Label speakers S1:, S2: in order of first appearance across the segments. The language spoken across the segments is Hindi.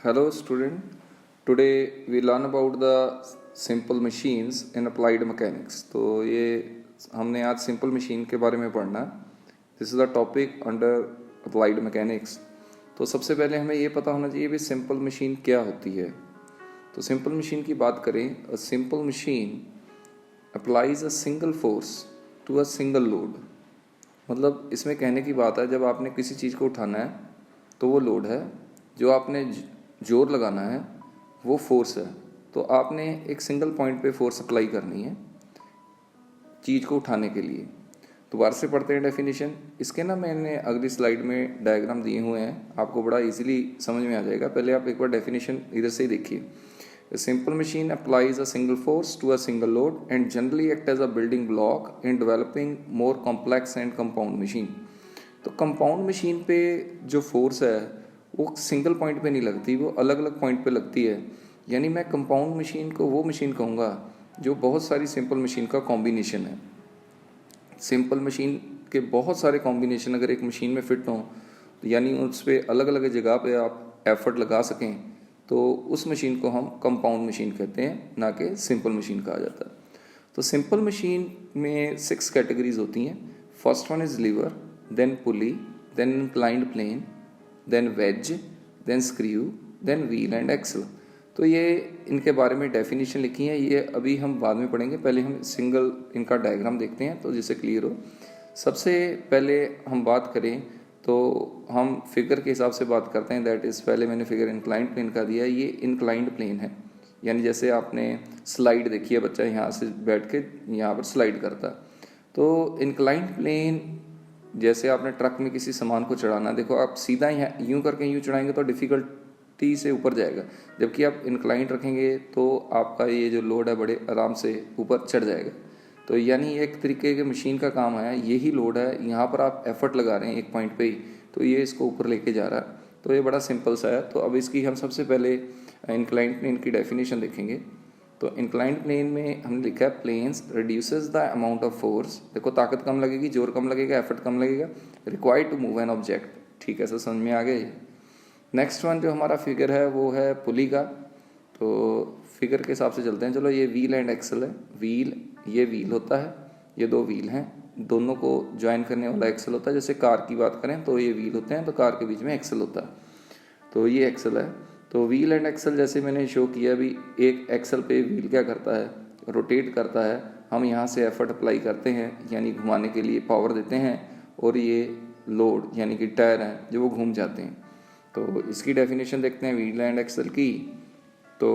S1: Hello student, today we learn about the simple machines in applied mechanics. तो ये हमने आज simple machine के बारे में पढ़ना है. This is the topic under applied mechanics. तो सबसे पहले हमें ये पता होना चाहिए भी simple machine क्या होती है. तो simple machine की बात करें, a simple machine applies a single force to a single load. मतलब इसमें कहने की बात है, जब आपने किसी चीज़ को उठाना है तो वो लोड है, जो आपने जोर लगाना है वो फोर्स है. तो आपने एक सिंगल पॉइंट पे फोर्स अप्लाई करनी है चीज़ को उठाने के लिए. दोबारा से पढ़ते हैं डेफिनेशन. इसके ना मैंने अगली स्लाइड में डायग्राम दिए हुए हैं, आपको बड़ा इजीली समझ में आ जाएगा. पहले आप एक बार डेफिनेशन इधर से ही देखिए. A simple machine applies a single force to a single load and generally act as a building block in developing more complex and compound machine. तो कंपाउंड मशीन पे जो फोर्स है वो सिंगल पॉइंट पे नहीं लगती, वो अलग अलग पॉइंट पे लगती है. यानी मैं कंपाउंड मशीन को वो मशीन कहूँगा जो बहुत सारी सिंपल मशीन का कॉम्बिनेशन है. सिंपल मशीन के बहुत सारे कॉम्बिनेशन अगर एक मशीन में फिट हों, तो यानी उस पर अलग अलग जगह पे आप एफर्ट लगा सकें, तो उस मशीन को हम कंपाउंड मशीन कहते हैं, ना कि सिंपल मशीन कहा जाता है. तो सिंपल मशीन में 6 कैटेगरीज होती हैं. First one is lever, then pulley, then inclined plane, then wedge, then screw, then wheel and axle. तो ये इनके बारे में डेफिनेशन लिखी है, ये अभी हम बाद में पढ़ेंगे. पहले हम सिंगल इनका डायग्राम देखते हैं तो जिससे क्लियर हो. सबसे पहले हम बात करें तो हम फिगर के हिसाब से बात करते हैं. दैट इज़, पहले मैंने फिगर इंक्लाइंड प्लेन का दिया है. ये इंक्लाइंड प्लेन है, यानी जैसे आपने स्लाइड देखी है, बच्चा यहाँ से बैठ के यहाँ पर स्लाइड करता है. तो इंक्लाइंड प्लेन जैसे आपने ट्रक में किसी सामान को चढ़ाना, देखो आप सीधा यहाँ यूँ करके यूँ चढ़ाएंगे तो डिफ़िकल्टी से ऊपर जाएगा, जबकि आप इंक्लाइंड रखेंगे तो आपका ये जो लोड है बड़े आराम से ऊपर चढ़ जाएगा. तो यानी एक तरीके के मशीन का काम है, यही लोड है, यहाँ पर आप एफर्ट लगा रहे हैं एक पॉइंट पे ही, तो ये इसको ऊपर लेके जा रहा है. तो ये बड़ा सिंपल सा है. तो अब इसकी हम सबसे पहले इंक्लाइंड प्लेन की डेफिनेशन देखेंगे. तो इंक्लाइंड प्लेन में हमने लिखा है planes reduces the amount of force. देखो ताकत कम लगेगी, जोर कम लगेगा, एफर्ट कम लगेगा, required to move an object. ठीक है, सर समझ में आ गए. नेक्स्ट वन जो हमारा फिगर है वो है पुली का. तो फिगर के हिसाब से चलते हैं. चलो, ये व्हील एंड एक्सल है. व्हील, ये व्हील होता है, ये 2 व्हील हैं, दोनों को ज्वाइन करने वाला एक्सल होता है. जैसे कार की बात करें तो ये व्हील होते हैं, तो कार के बीच में एक्सल होता है. तो ये एक्सल है. तो व्हील एंड एक्सल जैसे मैंने शो किया अभी, एक एक्सल पे व्हील क्या करता है, रोटेट करता है. हम यहाँ से एफर्ट अप्लाई करते हैं, यानी घुमाने के लिए पावर देते हैं, और ये लोड यानी कि टायर हैं जो वो घूम जाते हैं. तो इसकी डेफिनेशन देखते हैं व्हील एंड एक्सल की. तो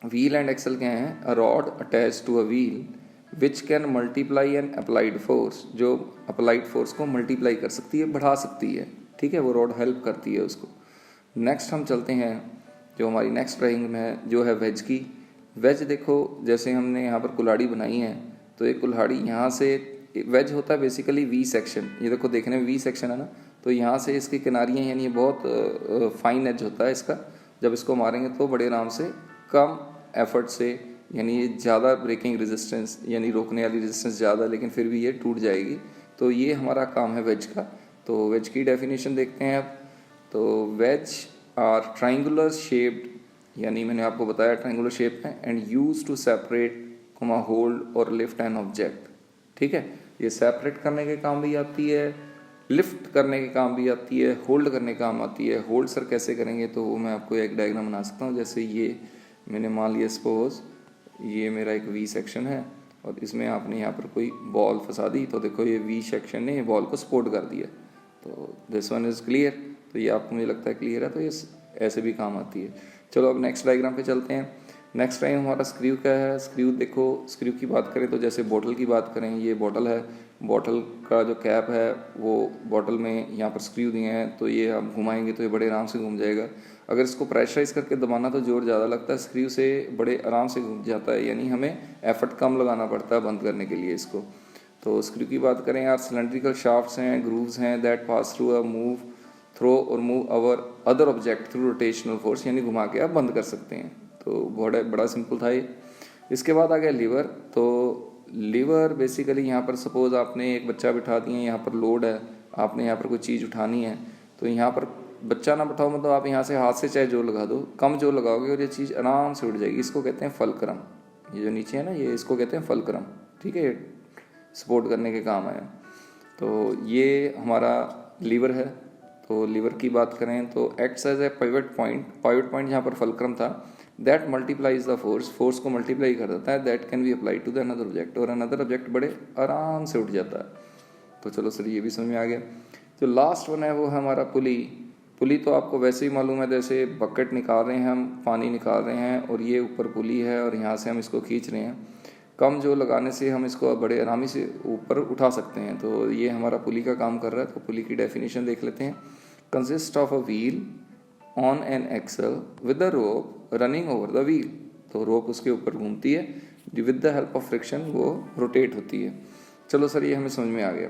S1: व्हील एंड एक्सल क्या है? A rod attach to a wheel which can multiply an applied force, जो अप्लाइड फोर्स को मल्टीप्लाई कर सकती है, बढ़ा सकती है. ठीक है, वो रॉड हेल्प करती है उसको. नेक्स्ट हम चलते हैं जो हमारी नेक्स्ट ड्राइंग में है, जो है वेज की. वेज देखो, जैसे हमने यहाँ पर कुल्हाड़ी बनाई है, तो एक कुल्हाड़ी यहाँ से, वेज होता है बेसिकली वी सेक्शन. ये देखो देखने में वी सेक्शन है ना, तो यहाँ से इसकी किनारियाँ, यानी ये बहुत फाइन एज होता है इसका. जब इसको मारेंगे तो बड़े आराम से, कम एफर्ट से, यानी ये ज़्यादा ब्रेकिंग रेजिस्टेंस, यानी रोकने वाली रेजिस्टेंस ज़्यादा, लेकिन फिर भी ये टूट जाएगी. तो ये हमारा काम है वेज का. तो वेज की डेफिनेशन देखते हैं अब. तो वेज आर ट्राइंगुलर शेप्ड, यानी मैंने आपको बताया ट्राइंगुलर शेप है, and use to separate, hold और लिफ्ट एन ऑब्जेक्ट. ठीक है, ये सेपरेट करने के काम भी आती है, लिफ्ट करने के काम भी आती है, होल्ड करने के काम आती है. होल्ड सर कैसे करेंगे, तो वो मैं आपको एक डायग्राम बना सकता हूँ. जैसे ये मैंने मान लिया, सपोज ये मेरा एक वी सेक्शन है, और इसमें आपने यहाँ पर कोई बॉल फंसा दी, तो देखो ये वी सेक्शन ने बॉल को सपोर्ट कर दिया. तो दिस वन इज़ क्लियर. तो ये आपको मुझे लगता है क्लियर है. तो ये ऐसे भी काम आती है. चलो अब नेक्स्ट डायग्राम पे चलते हैं. नेक्स्ट टाइम हमारा स्क्रू का है. स्क्रू देखो, स्क्रू की बात करें तो जैसे बोतल की बात करें, ये बोतल है, बोतल का जो कैप है वो बोतल में यहाँ पर स्क्रू दिए हैं, तो ये हम घुमाएंगे तो ये बड़े आराम से घूम जाएगा. अगर इसको प्रेशराइज करके दबाना तो जोर ज़्यादा लगता है, स्क्रू से बड़े आराम से घूम जाता है, यानी हमें एफर्ट कम लगाना पड़ता है बंद करने के लिए इसको. तो स्क्रू की बात करें यार, सिलेंड्रिकल शाफ्ट्स हैं, ग्रूव्स हैं, that pass through a move throw और move our other object through rotational force, यानी घुमा के आप बंद कर सकते हैं. तो बड़ा सिंपल था ये. इसके बाद आ गया लीवर. तो लीवर बेसिकली यहाँ पर सपोज आपने एक बच्चा बिठा दिया, यहाँ पर लोड है, आपने यहाँ पर कोई चीज़ उठानी है, तो यहाँ पर बच्चा ना बैठाओ मतलब आप यहाँ से हाथ से चाहे जोर लगा दो, कम जोर लगाओगे और ये चीज़ आराम से उठ जाएगी। इसको कहते हैं फलक्रम। ये जो नीचे है ना, ये इसको कहते हैं फलक्रम। ठीक है, ये सपोर्ट करने के काम आया। तो ये हमारा लीवर है। तो लीवर की बात करें तो acts as a pivot point. Pivot point जहाँ पर फलक्रम था, that multiplies the force. Force को मल्टीप्लाई कर देता है। That can be apply to the another object, और अनदर ऑब्जेक्ट बड़े आराम से उठ जाता है। तो चलो सर, ये भी समझ में आ गया। जो लास्ट वन है वो है हमारा पुली। पुली तो आपको वैसे ही मालूम है, जैसे बकेट निकाल रहे हैं हम, पानी निकाल रहे हैं और ये ऊपर पुली है और यहाँ से हम इसको खींच रहे हैं। कम जो लगाने से हम इसको बड़े आरामी से ऊपर उठा सकते हैं। तो ये हमारा पुली का काम कर रहा है। तो पुली की डेफिनेशन देख लेते हैं। Consist of a wheel on an axle with the rope running over the wheel. तो रोप उसके ऊपर घूमती है, with the help of friction वो रोटेट होती है। चलो सर, ये हमें समझ में आ गया।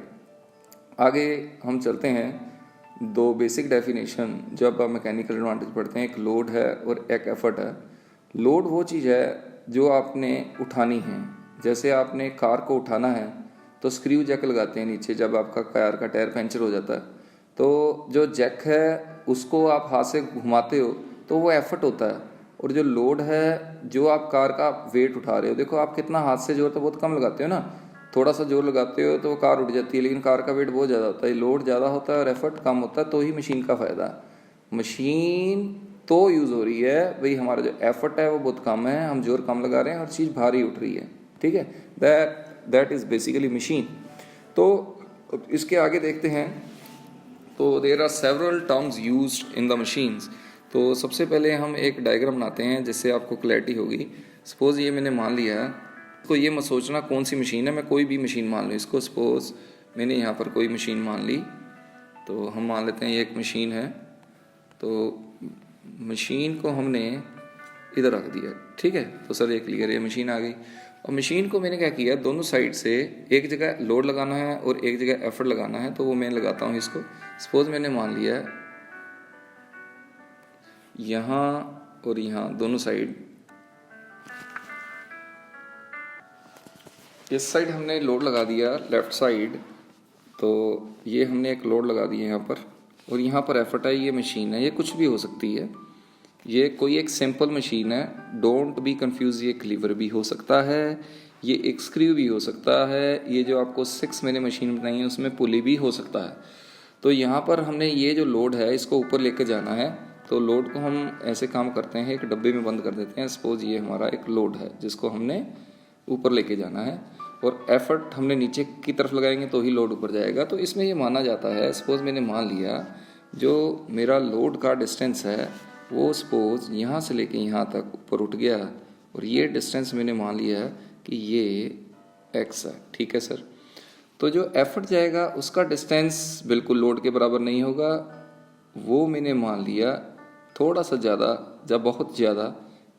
S1: आगे हम चलते हैं। दो बेसिक डेफिनेशन जब आप मैकेनिकल एडवांटेज पढ़ते हैं, एक लोड है और एक एफर्ट है। लोड वो चीज़ है जो आपने उठानी है। जैसे आपने कार को उठाना है तो स्क्रू जैक लगाते हैं नीचे, जब आपका कार का टायर पंचर हो जाता है तो जो जैक है उसको आप हाथ से घुमाते हो तो वो एफर्ट होता है। और जो लोड है, जो आप कार का वेट उठा रहे हो, देखो आप कितना हाथ से जोर तो बहुत कम लगाते हो ना, थोड़ा सा जोर लगाते हो तो वो कार उठ जाती है, लेकिन कार का वेट बहुत ज़्यादा होता है। लोड ज़्यादा होता है और एफर्ट कम होता है, तो ही मशीन का फ़ायदा है। मशीन तो यूज़ हो रही है भाई, हमारा जो एफर्ट है वो बहुत कम है, हम जोर कम लगा रहे हैं और चीज़ भारी उठ रही है। ठीक है, दैट इज़ बेसिकली मशीन। तो इसके आगे देखते हैं। तो there are several terms used in the machines. तो सबसे पहले हम एक डायग्राम बनाते हैं जिससे आपको क्लैरिटी होगी। सपोज ये मैंने मान लिया है, तो ये मत सोचना कौन सी मशीन है, मैं कोई भी मशीन मान लूँ इसको। सपोज मैंने यहाँ पर कोई मशीन मान ली, तो हम मान लेते हैं ये एक मशीन है। तो मशीन को हमने इधर रख दिया। ठीक है, तो सर ये क्लियर, ये मशीन आ गई। और मशीन को मैंने क्या किया, दोनों साइड से एक जगह लोड लगाना है और एक जगह एफर्ट लगाना है। तो वो मैं लगाता हूँ इसको। सपोज मैंने मान लिया यहाँ और यहाँ दोनों साइड, इस साइड हमने लोड लगा दिया लेफ्ट साइड। तो ये हमने एक लोड लगा दिया यहाँ पर, और यहाँ पर एफर्ट है। ये मशीन है, ये कुछ भी हो सकती है, ये कोई एक सिंपल मशीन है। डोंट बी कंफ्यूज, ये एक लीवर भी हो सकता है, ये एक स्क्रू भी हो सकता है, ये जो आपको 6 मैंने मशीन बनाई है उसमें पुली भी हो सकता है। तो यहाँ पर हमने ये जो लोड है इसको ऊपर लेके जाना है। तो लोड को हम ऐसे काम करते हैं, एक डब्बे में बंद कर देते हैं। सपोज ये हमारा एक लोड है जिसको हमने ऊपर लेके जाना है, और एफर्ट हमने नीचे की तरफ लगाएंगे तो ही लोड ऊपर जाएगा। तो इसमें ये माना जाता है, सपोज मैंने मान लिया जो मेरा लोड का डिस्टेंस है वो सपोज यहाँ से लेके यहाँ तक ऊपर उठ गया, और ये डिस्टेंस मैंने मान लिया कि ये x है। ठीक है सर, तो जो एफर्ट जाएगा उसका डिस्टेंस बिल्कुल लोड के बराबर नहीं होगा, वो मैंने मान लिया थोड़ा सा ज़्यादा, जब बहुत ज़्यादा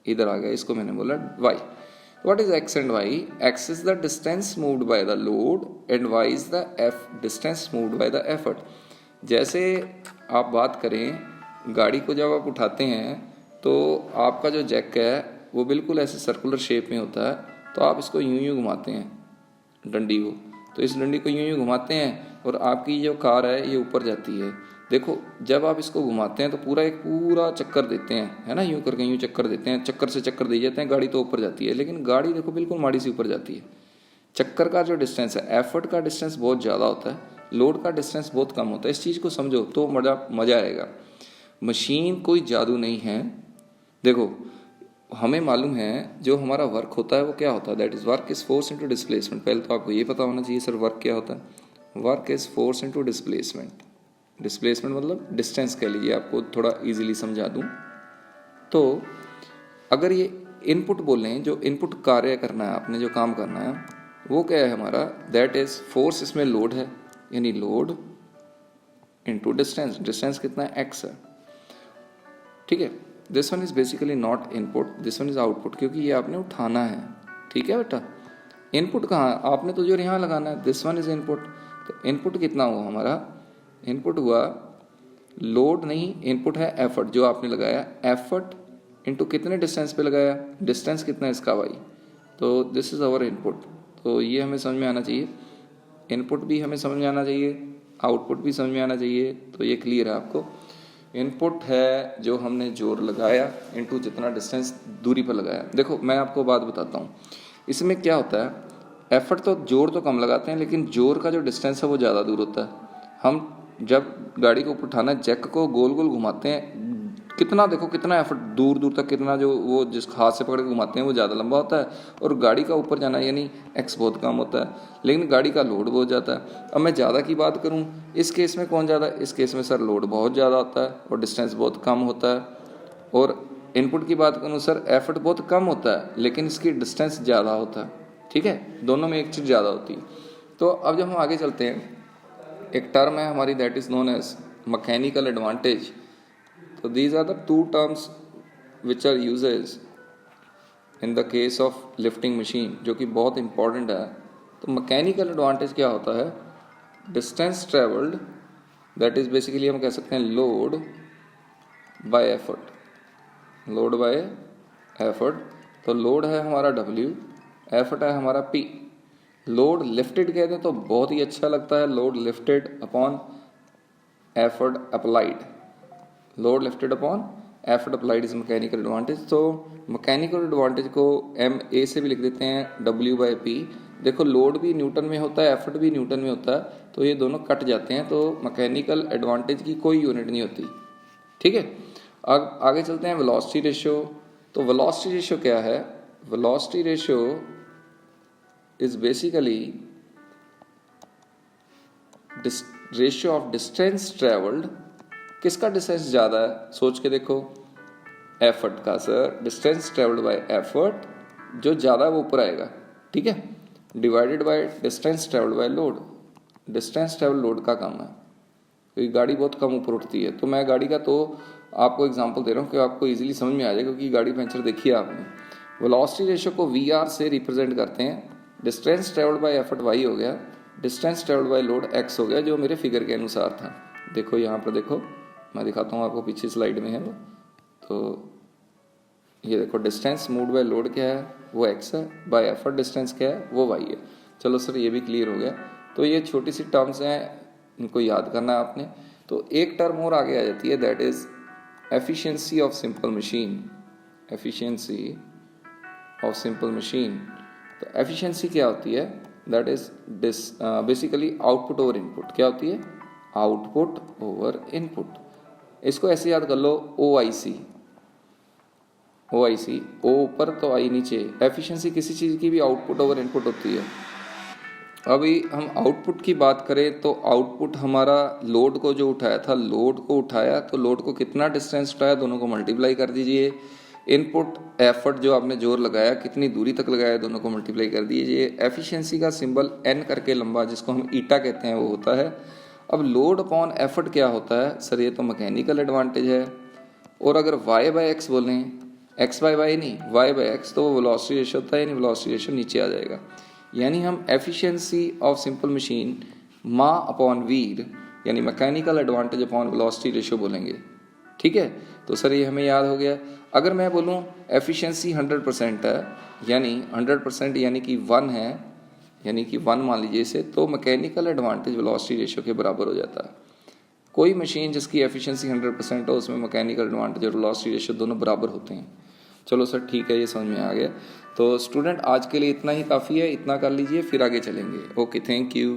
S1: इधर आ गया, इसको मैंने बोला y। What is x and y? X is the distance moved by the load and y is the distance moved by the effort. जैसे आप बात करें गाड़ी को, जब आप उठाते हैं तो आपका जो जैक है वो बिल्कुल ऐसे सर्कुलर शेप में होता है। तो आप इसको यूं यूं घुमाते हैं डंडी को, तो इस डंडी को यूं यूं घुमाते हैं और आपकी जो कार है ये ऊपर जाती है। देखो जब आप इसको घुमाते हैं तो पूरा चक्कर देते हैं, है ना, यूं करके यूं चक्कर देते हैं, चक्कर से चक्कर दे जाते हैं, गाड़ी तो ऊपर जाती है। लेकिन गाड़ी देखो बिल्कुल माड़ी सी ऊपर जाती है। चक्कर का जो डिस्टेंस है, एफर्ट का डिस्टेंस बहुत ज़्यादा होता है, लोड का डिस्टेंस बहुत कम होता है। इस चीज़ को समझो तो मज़ा आएगा। मशीन कोई जादू नहीं है। देखो हमें मालूम है जो हमारा वर्क होता है वो क्या होता है, that is work is force into displacement. पहले तो आपको ये पता होना चाहिए सर वर्क क्या होता है। Work is force into displacement. Displacement मतलब डिस्टेंस कह लीजिए, आपको थोड़ा इजीली समझा दूं तो अगर ये इनपुट बोलें, जो इनपुट कार्य करना है आपने, जो काम करना है वो क्या है हमारा, दैट इज फोर्स। इसमें लोड है, यानी लोड इनटू डिस्टेंस। डिस्टेंस कितना है, x है। ठीक है, this one is basically not input, this one is output, क्योंकि ये आपने उठाना है। ठीक है बेटा, इनपुट कहाँ, आपने तो जो यहाँ लगाना है, दिस वन इज इनपुट। तो इनपुट कितना हुआ हमारा, इनपुट हुआ लोड नहीं, इनपुट है एफर्ट जो आपने लगाया। एफर्ट इनटू कितने डिस्टेंस पे लगाया, डिस्टेंस कितना है इसका y। तो दिस इज आवर इनपुट। तो ये हमें समझ में आना चाहिए, इनपुट भी हमें समझ में आना चाहिए, आउटपुट भी समझ में आना चाहिए। तो ये क्लियर है आपको। इनपुट है जो हमने जोर लगाया इनटू जितना डिस्टेंस दूरी पर लगाया। देखो मैं आपको बात बताता हूँ, इसमें क्या होता है, एफर्ट तो जोर तो कम लगाते हैं लेकिन जोर का जो डिस्टेंस है वो ज़्यादा दूर होता है। हम जब गाड़ी को ऊपर उठाना है, जैक को गोल गोल घुमाते हैं, कितना देखो कितना एफर्ट दूर दूर तक, कितना जो वो जिस हाथ से पकड़ के घुमाते हैं वो ज़्यादा लंबा होता है, और गाड़ी का ऊपर जाना यानी एक्स बहुत कम होता है, लेकिन गाड़ी का लोड बहुत ज़्यादा है। अब मैं ज़्यादा की बात करूँ, इस केस में कौन ज़्यादा, इस केस में सर लोड बहुत ज़्यादा होता है और डिस्टेंस बहुत कम होता है। और इनपुट की बात करूँ सर, एफर्ट बहुत कम होता है लेकिन इसकी डिस्टेंस ज़्यादा होता है। ठीक है, दोनों में एक चीज़ ज़्यादा होती है। तो अब जब हम आगे चलते हैं, एक टर्म है हमारी that is known as mechanical advantage. तो these are the two terms which are uses in the case of lifting machine, जो कि बहुत इंपॉर्टेंट है। तो मैकेनिकल एडवांटेज क्या होता है, distance travelled, that is basically हम कह सकते हैं load bye effort, load bye effort. तो लोड है हमारा W, एफर्ट है हमारा P। लोड लिफ्टेड कहते हैं तो बहुत ही अच्छा लगता है, load lifted upon effort applied, load lifted upon effort applied is mechanical advantage. तो मैकेनिकल एडवांटेज को MA से भी लिख देते हैं W/P। देखो लोड भी न्यूटन में होता है, एफर्ट भी न्यूटन में होता है, तो ये दोनों कट जाते हैं, तो मैकेनिकल एडवांटेज की कोई यूनिट नहीं होती। ठीक है, अब आगे चलते हैं वेलोसिटी रेशियो। तो वेलोसिटी रेशियो क्या है, velocity ratio is basically ratio of distance travelled. किसका डिस्टेंस ज़्यादा है, सोच के देखो, एफर्ट का sir, distance travelled by effort, जो ज़्यादा है वो ऊपर आएगा। ठीक है, divided by distance travelled by load, distance travel load का कम है क्योंकि गाड़ी बहुत कम ऊपर उठती है। तो मैं गाड़ी का तो आपको एग्जांपल दे रहा हूँ कि आपको इजीली समझ में आ जाए, क्योंकि गाड़ी पंचर देखी है आपने। वेलोसिटी रेशियो को VR से रिप्रेजेंट करते हैं, distance travelled by effort Y हो गया, distance travelled by load X हो गया, जो मेरे फिगर के अनुसार था। देखो यहाँ पर देखो, मैं दिखाता हूँ आपको, पीछे स्लाइड में है वो। तो ये देखो डिस्टेंस मूव्ड बाय लोड क्या है, वो X है, बाय एफर्ट डिस्टेंस क्या है, वो Y है। चलो सर ये भी क्लियर हो गया। तो ये छोटी सी टर्म्स हैं, इनको याद करना है आपने। तो एक टर्म और आगे आ जाती है, that is efficiency of simple machine, efficiency of simple machine. तो एफिशिएंसी क्या होती है, that is basically output over input. क्या होती है, आउटपुट ओवर इनपुट। इसको ऐसे याद कर लो, OIC, OIC, O ऊपर तो I नीचे। एफिशिएंसी किसी चीज़ की भी आउटपुट ओवर इनपुट होती है। अभी हम आउटपुट की बात करें तो आउटपुट हमारा लोड को जो उठाया था, लोड को उठाया तो लोड को कितना डिस्टेंस उठाया, दोनों को मल्टीप्लाई कर दीजिए। इनपुट एफर्ट जो आपने जोर लगाया, कितनी दूरी तक लगाया, दोनों को मल्टीप्लाई कर दीजिए। एफिशिएंसी का सिंबल N करके लंबा, जिसको हम ईटा कहते हैं, वो होता है। अब लोड अपॉन एफर्ट क्या होता है सर, ये तो मैकेनिकल एडवांटेज है। और अगर Y/X बोलें, X/Y नहीं, Y/X, तो वो वेलोसिटी रेशियो होता है, यानी वेलोसिटी रेशियो नीचे आ जाएगा। यानी हम एफिशिएंसी ऑफ सिंपल मशीन मा अपॉन वीर, यानी mechanical advantage upon velocity ratio बोलेंगे। ठीक है, तो सर ये हमें याद हो गया। अगर मैं बोलूँ एफिशिएंसी 100% है, यानी 100% यानी कि 1 है, यानी कि 1 मान लीजिए इसे, तो मैकेनिकल एडवांटेज वेलोसिटी रेशियो के बराबर हो जाता है। कोई मशीन जिसकी एफिशिएंसी 100% हो, उसमें मैकेनिकल एडवांटेज और वेलोसिटी रेशियो दोनों बराबर होते हैं। चलो सर ठीक है, ये समझ में आ गया। तो स्टूडेंट आज के लिए इतना ही काफ़ी है, इतना कर लीजिए, फिर आगे चलेंगे। Okay, thank you.